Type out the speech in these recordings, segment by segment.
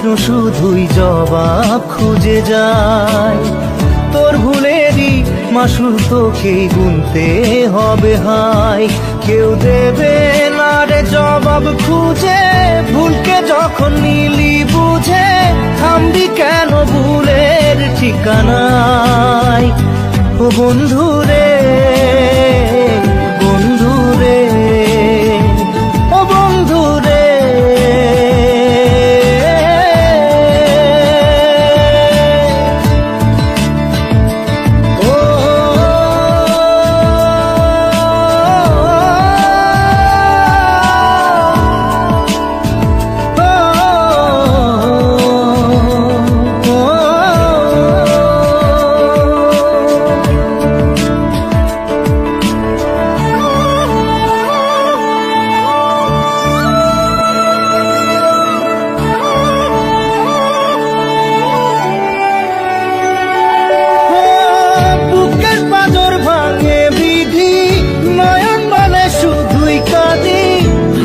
প্রশ্ন শুধুই জবাব খুঁজে যায়। তোর ভুলেরই মাসুল তোকেই গুনতে হবে হায়। কেউ দেবে না রে জবাব খুঁজে, ভুলকে যখন নিলি বুঝে থামবি কেন ভুলের ঠিকানায়। ও বন্ধু রে, বন্ধু রে, ও বন্ধু রে।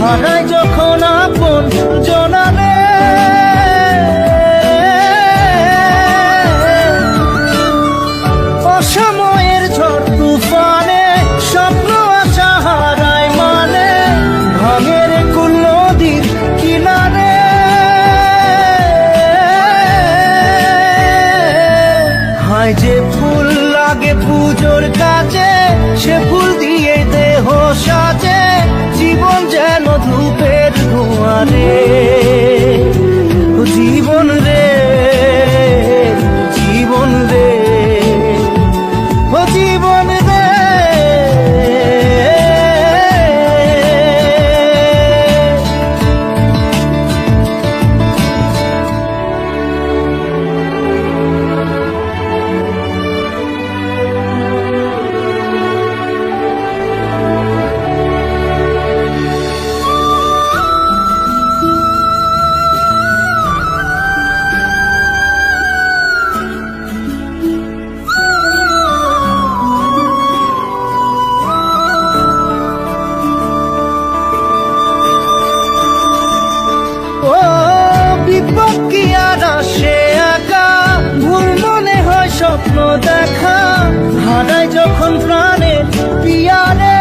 হারাই যখন আপন জনারে, অসময়ের ঝড় তুফানে স্বপ্ন আশা হারায় মানে, ভাঙের কুল নদীর কিনারে। হায় যে ফুল লাগে পুজোর কাজে, সে ফুল দিয়ে দেহ সাজে, জীবন যেন ধূপের ধোঁয়ারে। জীবন রে, জীবন রে, ও জীবন রে। কি আর আসে একা, ভুল মনে হয় স্বপ্ন দেখা, হারাই যখন প্রাণে পিয়ারে।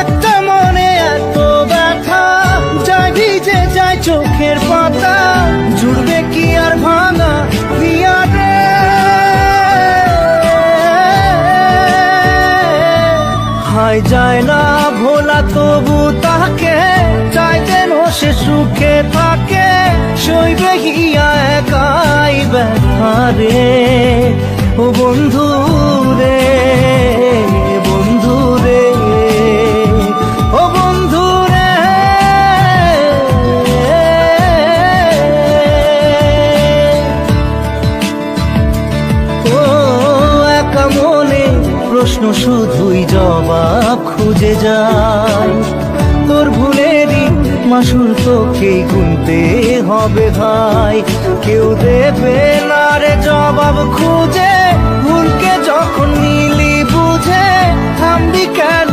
একটা মনে এত ব্যথা, যায় ভিজে যায় চোখের পাতা, জুড়বে কি আর ভাঙা পিয়ারে। হায় যায় না ভোলা তবু তাকে, চাই যেন সে সুখে থাকে, সইবে হিয়া একাই ব্যথা রে। ও বন্ধু রে, বন্ধু রে, ও বন্ধু রে। ও একা মনে প্রশ্ন শুধুই জবাব খুঁজে যায়। তোর ভুলেরই মাসুল তোকেই গুনতে হবে ভাই। কেউ দেবে না রে জবাব খুঁজে, ভুলকে যখন নিলি বুঝে থামবি কেন